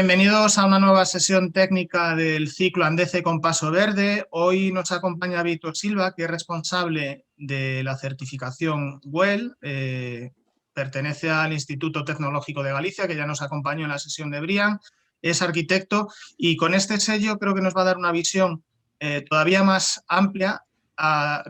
bienvenidos a una nueva sesión técnica del ciclo Andece con Paso Verde. Hoy nos acompaña Víctor Silva, que es responsable de la certificación WELL, pertenece al Instituto Tecnológico de Galicia, que ya nos acompañó en la sesión de Brian, es arquitecto y con este sello creo que nos va a dar una visión todavía más amplia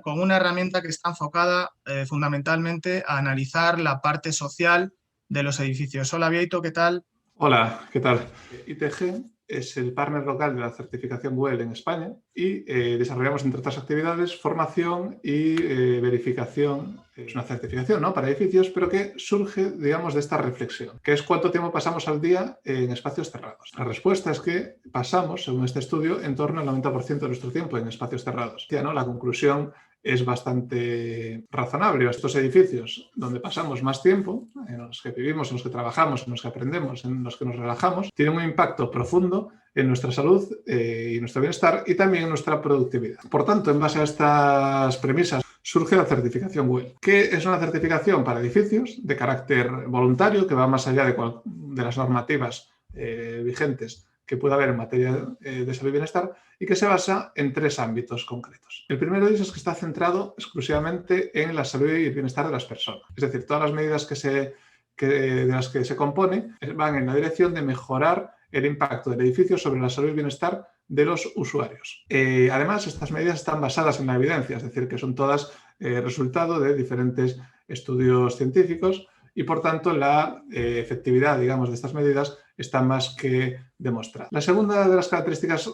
con una herramienta que está enfocada fundamentalmente a analizar la parte social de los edificios. Hola, Vieito, ¿qué tal? Hola, ¿qué tal? ITG es el partner local de la certificación WELL en España y desarrollamos, entre otras actividades, formación y verificación. Es una certificación, ¿no?, para edificios, pero que surge, digamos, de esta reflexión, que es cuánto tiempo pasamos al día en espacios cerrados. La respuesta es que pasamos, según este estudio, en torno al 90% de nuestro tiempo en espacios cerrados. Ya, ¿no? La conclusión es bastante razonable. Estos edificios donde pasamos más tiempo, en los que vivimos, en los que trabajamos, en los que aprendemos, en los que nos relajamos, tienen un impacto profundo en nuestra salud y nuestro bienestar y también en nuestra productividad. Por tanto, en base a estas premisas, surge la certificación WELL, que es una certificación para edificios de carácter voluntario que va más allá de las normativas vigentes que pueda haber en materia de salud y bienestar y que se basa en 3 ámbitos concretos. El primero de ellos es que está centrado exclusivamente en la salud y el bienestar de las personas. Es decir, todas las medidas de las que se compone van en la dirección de mejorar el impacto del edificio sobre la salud y el bienestar de los usuarios. Además, estas medidas están basadas en la evidencia, es decir, que son todas resultado de diferentes estudios científicos y, por tanto, la efectividad, digamos, de estas medidas está más que demostrada. La segunda de las características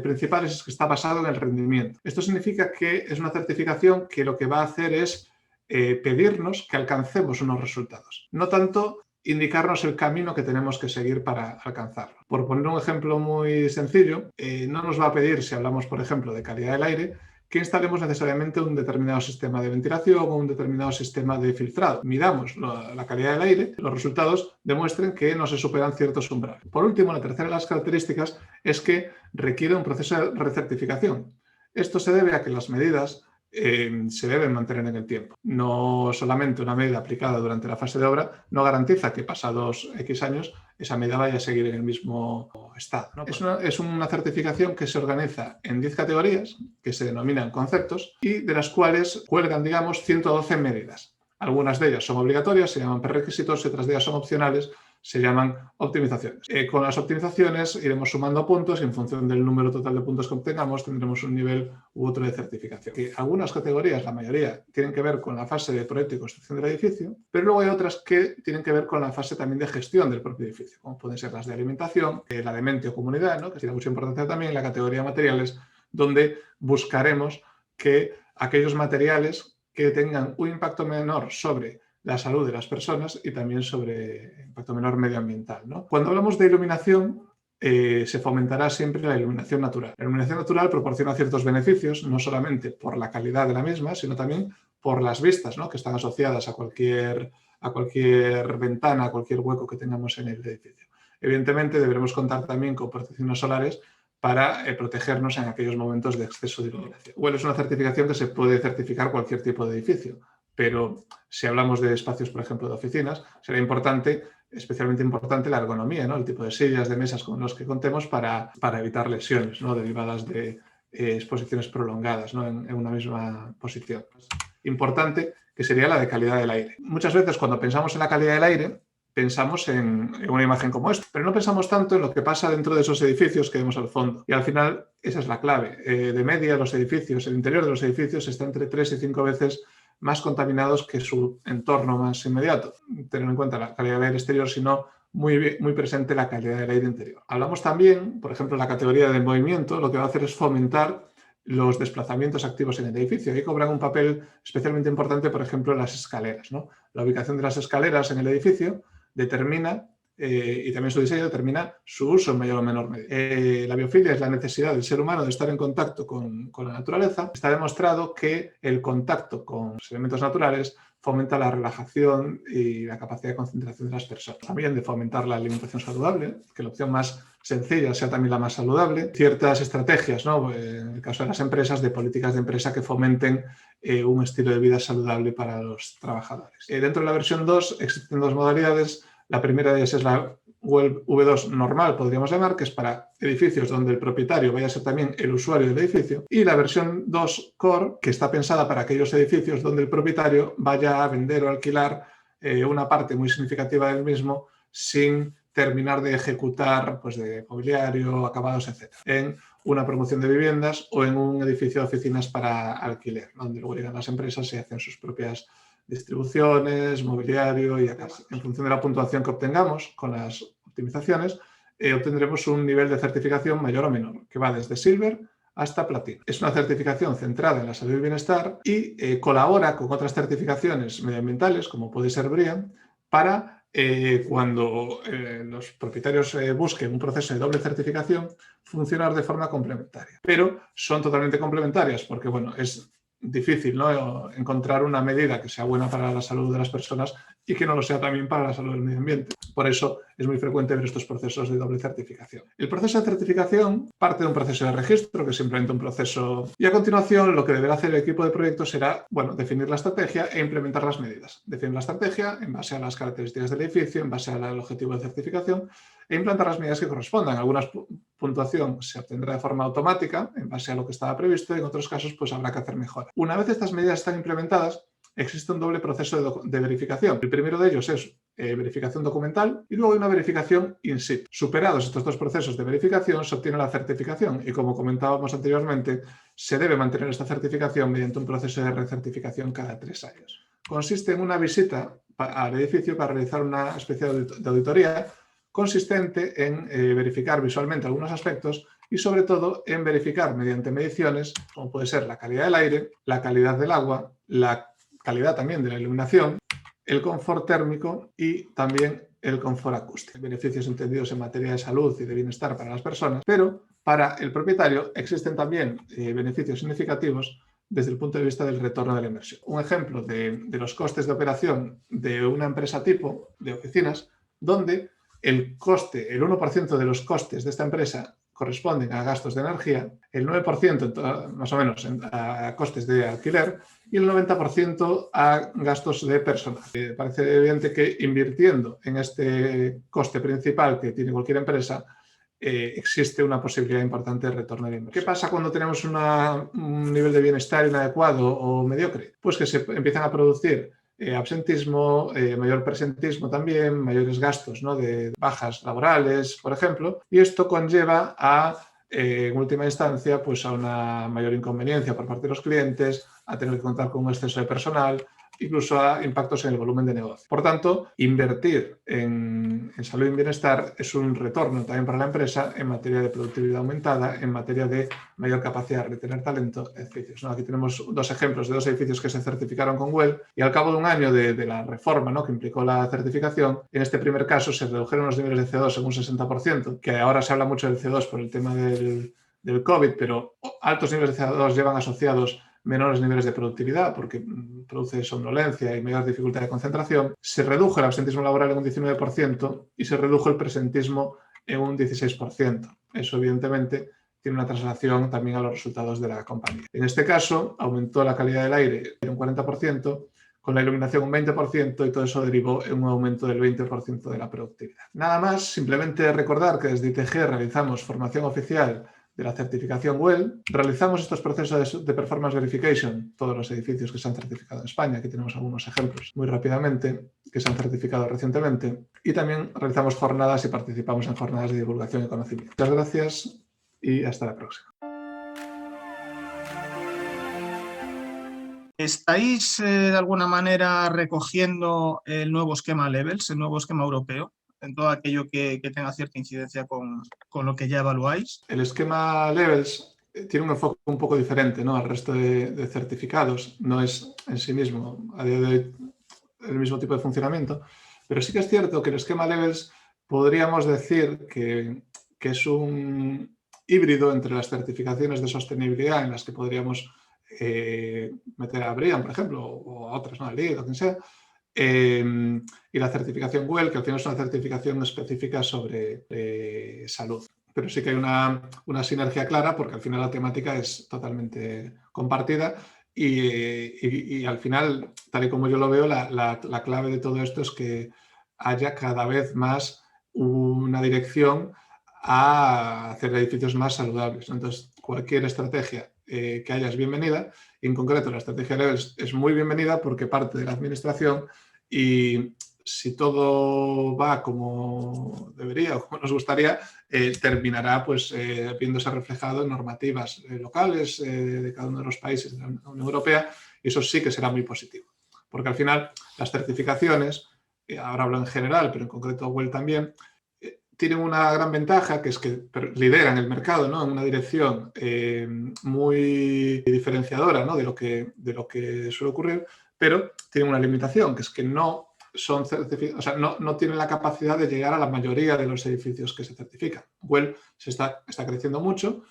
principales es que está basado en el rendimiento. Esto significa que es una certificación que lo que va a hacer es pedirnos que alcancemos unos resultados, no tanto indicarnos el camino que tenemos que seguir para alcanzarlo. Por poner un ejemplo muy sencillo, no nos va a pedir, si hablamos, por ejemplo, de calidad del aire, que instalemos necesariamente un determinado sistema de ventilación o un determinado sistema de filtrado. Midamos la calidad del aire, los resultados demuestren que no se superan ciertos umbrales. Por último, la tercera de las características es que requiere un proceso de recertificación. Esto se debe a que las medidas se deben mantener en el tiempo. No solamente una medida aplicada durante la fase de obra no garantiza que pasados X años esa medida vaya a seguir en el mismo estado, ¿no? Es una certificación que se organiza en 10 categorías que se denominan conceptos y de las cuales cuelgan, digamos, 112 medidas. Algunas de ellas son obligatorias, se llaman prerequisitos, y otras de ellas son opcionales, se llaman optimizaciones. Con las optimizaciones iremos sumando puntos y en función del número total de puntos que obtengamos tendremos un nivel u otro de certificación. Algunas categorías, la mayoría, tienen que ver con la fase de proyecto y construcción del edificio, pero luego hay otras que tienen que ver con la fase también de gestión del propio edificio, como pueden ser las de alimentación, la de mente o comunidad, ¿no?, que tiene mucha importancia también, la categoría de materiales, donde buscaremos que aquellos materiales que tengan un impacto menor sobre la salud de las personas y también sobre impacto menor medioambiental, ¿no? Cuando hablamos de iluminación, se fomentará siempre la iluminación natural. La iluminación natural proporciona ciertos beneficios, no solamente por la calidad de la misma, sino también por las vistas, ¿no?, que están asociadas a cualquier ventana, a cualquier hueco que tengamos en el edificio. Evidentemente, deberemos contar también con protecciones solares para protegernos en aquellos momentos de exceso de iluminación. WELL es una certificación que se puede certificar cualquier tipo de edificio, pero si hablamos de espacios, por ejemplo, de oficinas, será especialmente importante la ergonomía, ¿no?, el tipo de sillas, de mesas con los que contemos para evitar lesiones, ¿no?, derivadas de exposiciones prolongadas, ¿no?, en una misma posición. Importante que sería la de calidad del aire. Muchas veces cuando pensamos en la calidad del aire, pensamos en una imagen como esta, pero no pensamos tanto en lo que pasa dentro de esos edificios que vemos al fondo. Y al final, esa es la clave. De media, los edificios, el interior de los edificios está entre 3 y 5 veces más contaminados que su entorno más inmediato. Tener en cuenta la calidad del aire exterior, sino muy presente la calidad del aire interior. Hablamos también, por ejemplo, en la categoría del movimiento, lo que va a hacer es fomentar los desplazamientos activos en el edificio. Ahí cobran un papel especialmente importante, por ejemplo, las escaleras, ¿no? La ubicación de las escaleras en el edificio determina y también su diseño determina su uso en mayor o menor medida. La biofilia es la necesidad del ser humano de estar en contacto con la naturaleza. Está demostrado que el contacto con los elementos naturales fomenta la relajación y la capacidad de concentración de las personas. También de fomentar la alimentación saludable, que la opción más sencilla sea también la más saludable. Ciertas estrategias, ¿no?, en el caso de las empresas, de políticas de empresa que fomenten un estilo de vida saludable para los trabajadores. Dentro de la versión 2 existen 2 modalidades. La primera de ellas es la WELL V2 normal, podríamos llamar, que es para edificios donde el propietario vaya a ser también el usuario del edificio, y la versión 2 Core, que está pensada para aquellos edificios donde el propietario vaya a vender o alquilar una parte muy significativa del mismo sin terminar de ejecutar pues, de mobiliario, acabados, etc. En una promoción de viviendas o en un edificio de oficinas para alquiler, donde luego llegan las empresas y hacen sus propias distribuciones, mobiliario y acabados. En función de la puntuación que obtengamos con las optimizaciones, obtendremos un nivel de certificación mayor o menor, que va desde Silver hasta Platino. Es una certificación centrada en la salud y el bienestar y colabora con otras certificaciones medioambientales, como puede ser BREEAM, para cuando los propietarios busquen un proceso de doble certificación, funcionar de forma complementaria. Pero son totalmente complementarias porque, bueno, es difícil, ¿no?, encontrar una medida que sea buena para la salud de las personas y que no lo sea también para la salud del medio ambiente. Por eso es muy frecuente ver estos procesos de doble certificación. El proceso de certificación parte de un proceso de registro, que es simplemente un proceso, y a continuación lo que deberá hacer el equipo de proyecto será, bueno, definir la estrategia e implementar las medidas. Definir la estrategia en base a las características del edificio, en base al objetivo de certificación e implantar las medidas que correspondan. Algunas puntuación se obtendrá de forma automática en base a lo que estaba previsto y en otros casos pues habrá que hacer mejora. Una vez estas medidas están implementadas, existe un doble proceso de verificación. El primero de ellos es verificación documental y luego hay una verificación in situ. Superados estos dos procesos de verificación, se obtiene la certificación y, como comentábamos anteriormente, se debe mantener esta certificación mediante un proceso de recertificación cada 3 años. Consiste en una visita al edificio para realizar una especie de auditoría consistente en verificar visualmente algunos aspectos y, sobre todo, en verificar mediante mediciones, como puede ser la calidad del aire, la calidad del agua, la calidad también de la iluminación, el confort térmico y también el confort acústico. Beneficios entendidos en materia de salud y de bienestar para las personas, pero para el propietario existen también beneficios significativos desde el punto de vista del retorno de la inversión. Un ejemplo de los costes de operación de una empresa tipo de oficinas, donde el coste, el 1% de los costes de esta empresa corresponden a gastos de energía, el 9% más o menos a costes de alquiler y el 90% a gastos de personal. Parece evidente que invirtiendo en este coste principal que tiene cualquier empresa, existe una posibilidad importante de retorno de inversión. ¿Qué pasa cuando tenemos un nivel de bienestar inadecuado o mediocre? Pues que se empiezan a producir absentismo, mayor presentismo también, mayores gastos, ¿no?, de bajas laborales, por ejemplo, y esto conlleva a, en última instancia, pues a una mayor inconveniencia por parte de los clientes, a tener que contar con un exceso de personal, incluso a impactos en el volumen de negocio. Por tanto, invertir en salud y bienestar es un retorno también para la empresa en materia de productividad aumentada, en materia de mayor capacidad de retener talento, etc. ¿No? Aquí tenemos dos ejemplos de dos edificios que se certificaron con WELL y al cabo de un año de la reforma, ¿no?, que implicó la certificación, en este primer caso se redujeron los niveles de CO2 en un 60%, que ahora se habla mucho del CO2 por el tema del COVID, pero altos niveles de CO2 llevan asociados menores niveles de productividad porque produce somnolencia y mayor dificultad de concentración. Se redujo el absentismo laboral en un 19% y se redujo el presentismo en un 16%. Eso, evidentemente, tiene una traslación también a los resultados de la compañía. En este caso, aumentó la calidad del aire en un 40%, con la iluminación un 20% y todo eso derivó en un aumento del 20% de la productividad. Nada más, simplemente recordar que desde ITG realizamos formación oficial de la certificación WELL. Realizamos estos procesos de Performance Verification, todos los edificios que se han certificado en España. Aquí tenemos algunos ejemplos muy rápidamente que se han certificado recientemente. Y también realizamos jornadas y participamos en jornadas de divulgación y conocimiento. Muchas gracias y hasta la próxima. ¿Estáis de alguna manera recogiendo el nuevo esquema Levels, el nuevo esquema europeo, en todo aquello que tenga cierta incidencia con lo que ya evaluáis? El esquema Levels tiene un enfoque un poco diferente, ¿no?, al resto de certificados. No es en sí mismo, a día de hoy, el mismo tipo de funcionamiento, pero sí que es cierto que el esquema Levels podríamos decir que es un híbrido entre las certificaciones de sostenibilidad en las que podríamos meter a BREEAM, por ejemplo, o a otras, ¿no?, a LEED o quien sea, y la certificación WELL, que al final es una certificación específica sobre salud. Pero sí que hay una sinergia clara porque al final la temática es totalmente compartida y al final, tal y como yo lo veo, la clave de todo esto es que haya cada vez más una dirección a hacer edificios más saludables. Entonces, cualquier estrategia que haya es bienvenida. Y en concreto, la estrategia Levels es muy bienvenida porque parte de la administración, y si todo va como debería o como nos gustaría, terminará pues, viéndose reflejado en normativas locales de cada uno de los países de la Unión Europea, y eso sí que será muy positivo. Porque al final las certificaciones, ahora hablo en general, pero en concreto WELL también, tienen una gran ventaja, que es que lideran el mercado, ¿no?, en una dirección muy diferenciadora, ¿no?, de lo que suele ocurrir, pero tienen una limitación, que es que no son certificados, o sea, no tienen la capacidad de llegar a la mayoría de los edificios que se certifican. WELL está creciendo mucho,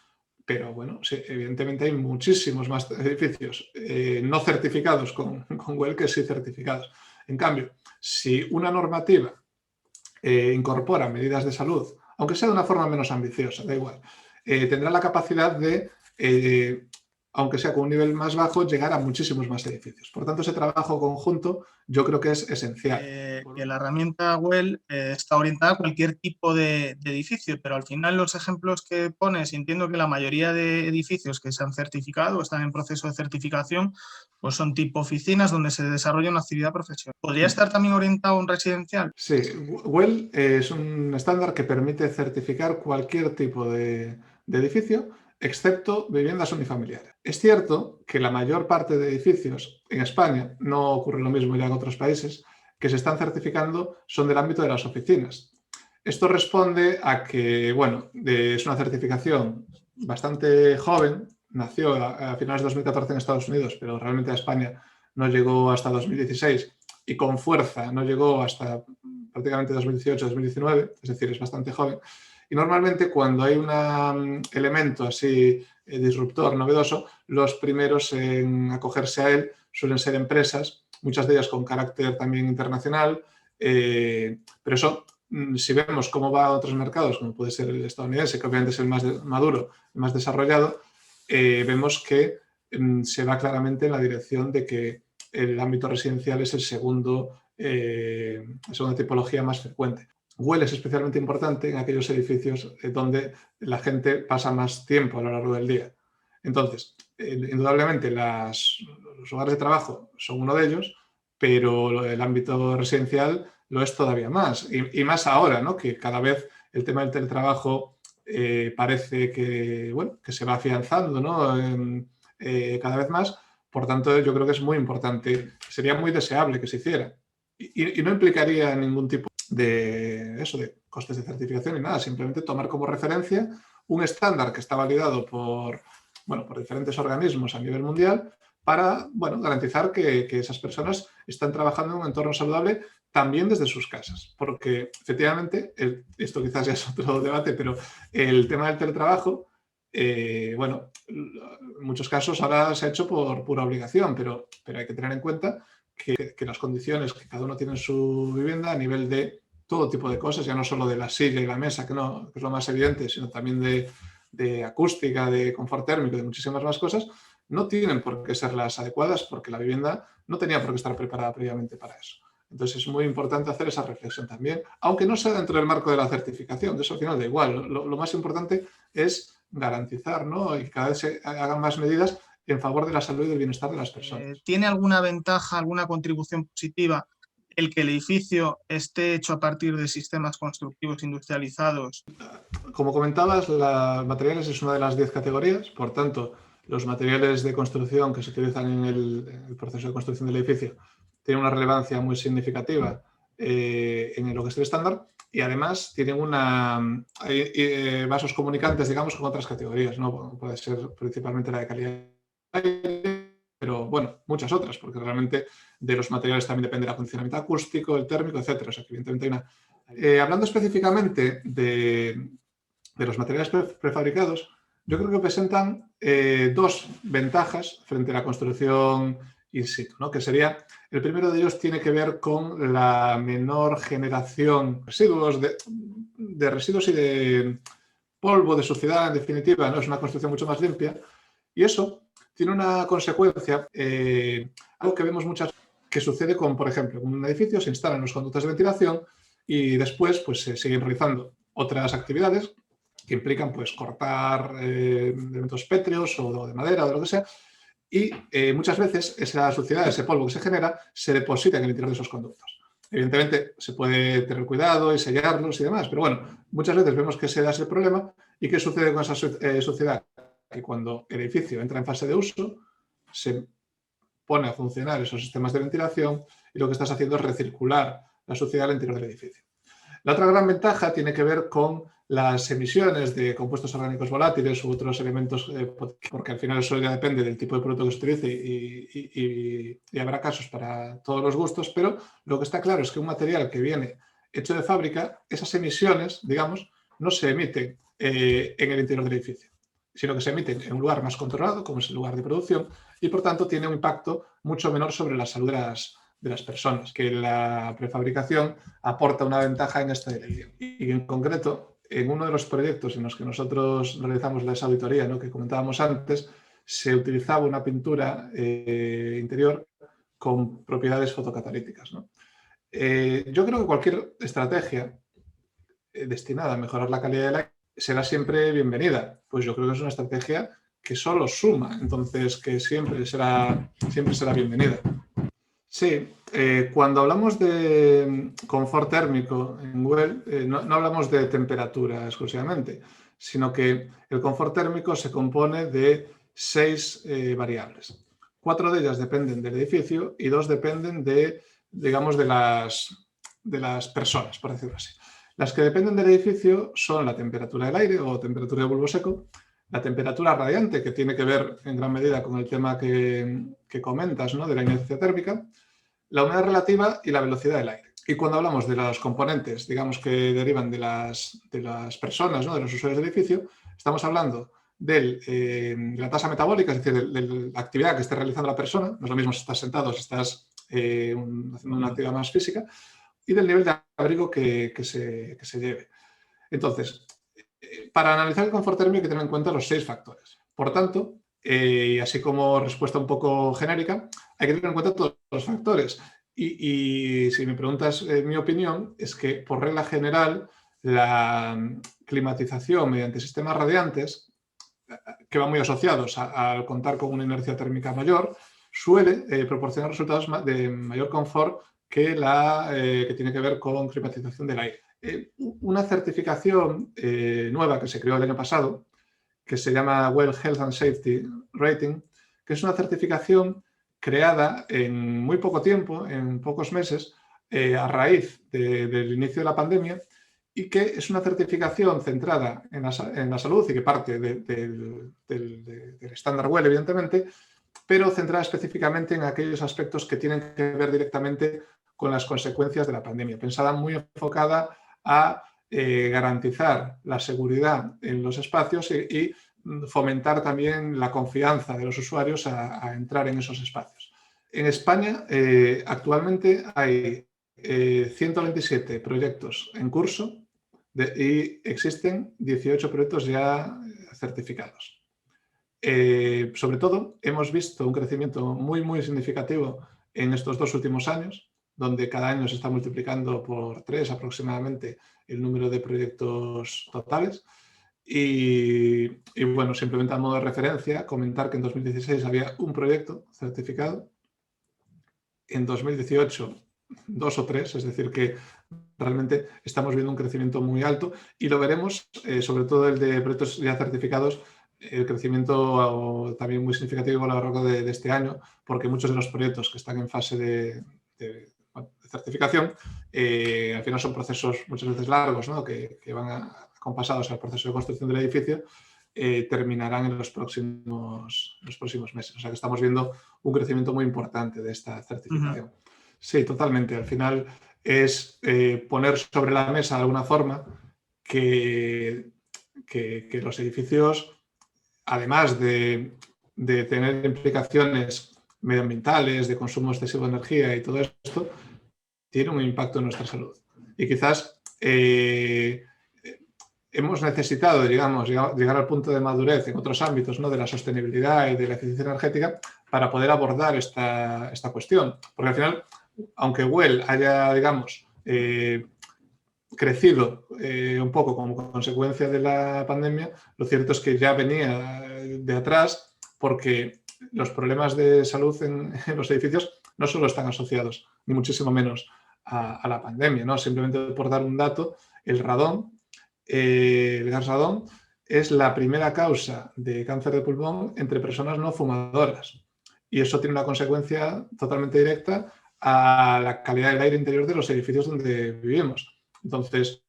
pero bueno, sí, evidentemente hay muchísimos más edificios no certificados con WELL que sí certificados. En cambio, si una normativa incorpora medidas de salud, aunque sea de una forma menos ambiciosa, da igual, tendrá la capacidad de, aunque sea con un nivel más bajo, llegar a muchísimos más edificios. Por tanto, ese trabajo conjunto yo creo que es esencial. Que la herramienta WELL está orientada a cualquier tipo de edificio, pero al final los ejemplos que pones, entiendo que la mayoría de edificios que se han certificado o están en proceso de certificación, pues son tipo oficinas donde se desarrolla una actividad profesional. ¿Podría estar también orientado a un residencial? Sí, WELL es un estándar que permite certificar cualquier tipo de edificio, excepto viviendas unifamiliares. Es cierto que la mayor parte de edificios en España, no ocurre lo mismo ya en otros países, que se están certificando son del ámbito de las oficinas. Esto responde a que, bueno, es una certificación bastante joven, nació a finales de 2014 en Estados Unidos, pero realmente a España no llegó hasta 2016 y con fuerza no llegó hasta prácticamente 2018-2019, es decir, es bastante joven. Y normalmente cuando hay un elemento así disruptor, novedoso, los primeros en acogerse a él suelen ser empresas, muchas de ellas con carácter también internacional, pero eso, si vemos cómo va a otros mercados, como puede ser el estadounidense, que obviamente es el más maduro, el más desarrollado, vemos que se va claramente en la dirección de que el ámbito residencial es la segunda tipología más frecuente. WELL es especialmente importante en aquellos edificios donde la gente pasa más tiempo a lo largo del día. Entonces, indudablemente los hogares de trabajo son uno de ellos, pero el ámbito residencial lo es todavía más. Y más ahora, ¿no?, que cada vez el tema del teletrabajo parece que, bueno, que se va afianzando, ¿no?, cada vez más. Por tanto, yo creo que es muy importante, sería muy deseable que se hiciera. Y no implicaría ningún tipo de costes de certificación ni nada, simplemente tomar como referencia un estándar que está validado por diferentes organismos a nivel mundial para, bueno, garantizar que esas personas están trabajando en un entorno saludable también desde sus casas. Porque, efectivamente, esto quizás ya es otro debate, pero el tema del teletrabajo, bueno, en muchos casos ahora se ha hecho por pura obligación, pero hay que tener en cuenta que las condiciones que cada uno tiene en su vivienda a nivel de todo tipo de cosas, ya no solo de la silla y la mesa, que es lo más evidente, sino también de acústica, de confort térmico, de muchísimas más cosas, no tienen por qué ser las adecuadas porque la vivienda no tenía por qué estar preparada previamente para eso. Entonces es muy importante hacer esa reflexión también, aunque no sea dentro del marco de la certificación, de eso al final da igual. Lo más importante es garantizar, ¿no?, y que cada vez se hagan más medidas en favor de la salud y del bienestar de las personas. ¿Tiene alguna ventaja, alguna contribución positiva el que el edificio esté hecho a partir de sistemas constructivos industrializados? Como comentabas, materiales es una de las 10 categorías, por tanto, los materiales de construcción que se utilizan en el proceso de construcción del edificio tienen una relevancia muy significativa en lo que es el estándar, y además tienen vasos comunicantes, digamos, con otras categorías, ¿no? Puede ser principalmente la de calidad, pero bueno, muchas otras, porque realmente de los materiales también depende el acondicionamiento acústico, el térmico, etcétera. O sea, que evidentemente hay una... hablando específicamente de los materiales prefabricados, yo creo que presentan dos ventajas frente a la construcción in situ, ¿no?, que sería, el primero de ellos tiene que ver con la menor generación de residuos, de residuos y de polvo, de suciedad, en definitiva, ¿no? Es una construcción mucho más limpia, y eso tiene una consecuencia, algo que vemos muchas veces que sucede con, por ejemplo, en un edificio se instalan los conductos de ventilación y después pues, se siguen realizando otras actividades que implican pues, cortar elementos pétreos o de madera o de lo que sea, y muchas veces esa suciedad, ese polvo que se genera, se deposita en el interior de esos conductos. Evidentemente se puede tener cuidado y sellarlos y demás, pero bueno, muchas veces vemos que ese da ese problema. ¿Y qué sucede con esa suciedad? Que cuando el edificio entra en fase de uso, se pone a funcionar esos sistemas de ventilación y lo que estás haciendo es recircular la suciedad al interior del edificio. La otra gran ventaja tiene que ver con las emisiones de compuestos orgánicos volátiles u otros elementos, porque al final eso ya depende del tipo de producto que se utilice y habrá casos para todos los gustos, pero lo que está claro es que un material que viene hecho de fábrica, esas emisiones, digamos, no se emiten en el interior del edificio, sino que se emiten en un lugar más controlado, como es el lugar de producción, y por tanto tiene un impacto mucho menor sobre la salud de las personas, que la prefabricación aporta una ventaja en esta dirección. Y en concreto, en uno de los proyectos en los que nosotros realizamos esa auditoría, ¿no?, que comentábamos antes, se utilizaba una pintura interior con propiedades fotocatalíticas, ¿no? Yo creo que cualquier estrategia destinada a mejorar la calidad del aire será siempre bienvenida. Pues yo creo que es una estrategia que solo suma, entonces que siempre será bienvenida. Sí, cuando hablamos de confort térmico en Well, no hablamos de temperatura exclusivamente, sino que el confort térmico se compone de 6 variables. 4 de ellas dependen del edificio y 2 dependen digamos, de las personas, por decirlo así. Las que dependen del edificio son la temperatura del aire o temperatura de bulbo seco, la temperatura radiante, que tiene que ver en gran medida con el tema que comentas, ¿no?, de la inercia térmica, la humedad relativa y la velocidad del aire. Y cuando hablamos de los componentes, digamos, que derivan de las personas, ¿no?, de los usuarios del edificio, estamos hablando de la tasa metabólica, es decir, de la actividad que esté realizando la persona, no es lo mismo si estás sentado, si estás haciendo una actividad más física, y del nivel de abrigo que se lleve. Entonces, para analizar el confort térmico hay que tener en cuenta los 6 factores. Por tanto, y así como respuesta un poco genérica, hay que tener en cuenta todos los factores. Y si me preguntas mi opinión, es que por regla general la climatización mediante sistemas radiantes, que van muy asociados al contar con una inercia térmica mayor, suele proporcionar resultados de mayor confort que que tiene que ver con climatización del aire. Una certificación nueva que se creó el año pasado, que se llama Well Health and Safety Rating, que es una certificación creada en muy poco tiempo, en pocos meses, a raíz del inicio de la pandemia, y que es una certificación centrada en la salud y que parte del estándar Well, evidentemente, pero centrada específicamente en aquellos aspectos que tienen que ver directamente con las consecuencias de la pandemia, pensada muy enfocada a garantizar la seguridad en los espacios y fomentar también la confianza de los usuarios a entrar en esos espacios. En España actualmente hay 127 proyectos en curso y existen 18 proyectos ya certificados. Sobre todo, hemos visto un crecimiento muy, muy significativo en estos 2 últimos años, donde cada año se está multiplicando por 3 aproximadamente el número de proyectos totales. Y bueno, simplemente a modo de referencia, comentar que en 2016 había un proyecto certificado, en 2018 2 o 3, es decir, que realmente estamos viendo un crecimiento muy alto y lo veremos, sobre todo el de proyectos ya certificados, el crecimiento también muy significativo a lo largo de este año, porque muchos de los proyectos que están en fase de certificación, al final son procesos muchas veces largos, ¿no?, que van compasados al proceso de construcción del edificio, terminarán en los próximos meses. O sea que estamos viendo un crecimiento muy importante de esta certificación. Uh-huh. Sí, totalmente. Al final es poner sobre la mesa de alguna forma que los edificios, además de tener implicaciones medioambientales, de consumo excesivo de energía y todo esto, tiene un impacto en nuestra salud. Y quizás hemos necesitado, digamos, llegar al punto de madurez en otros ámbitos, ¿no?, de la sostenibilidad y de la eficiencia energética para poder abordar esta cuestión. Porque al final, aunque Well haya, digamos, crecido un poco como consecuencia de la pandemia, lo cierto es que ya venía de atrás, porque los problemas de salud en los edificios no solo están asociados, ni muchísimo menos a la pandemia, ¿no? Simplemente por dar un dato, el radón, el gas radón, es la primera causa de cáncer de pulmón entre personas no fumadoras. Y eso tiene una consecuencia totalmente directa a la calidad del aire interior de los edificios donde vivimos. Entonces,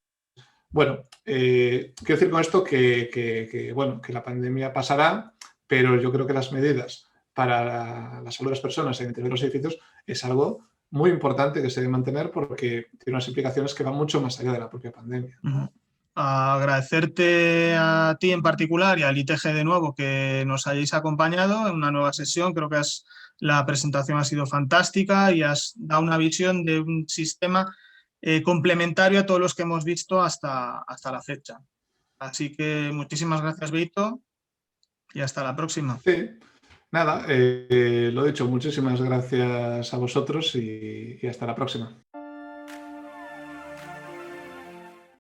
bueno, quiero decir con esto que la pandemia pasará, pero yo creo que las medidas para la salud de las personas en el interior de los edificios es algo muy importante que se debe mantener porque tiene unas implicaciones que van mucho más allá de la propia pandemia. Agradecerte a ti en particular y al ITG de nuevo que nos hayáis acompañado en una nueva sesión. Creo que la presentación ha sido fantástica y has dado una visión de un sistema complementario a todos los que hemos visto hasta la fecha. Así que muchísimas gracias, Beito, y hasta la próxima. Sí, nada, lo dicho, muchísimas gracias a vosotros y hasta la próxima.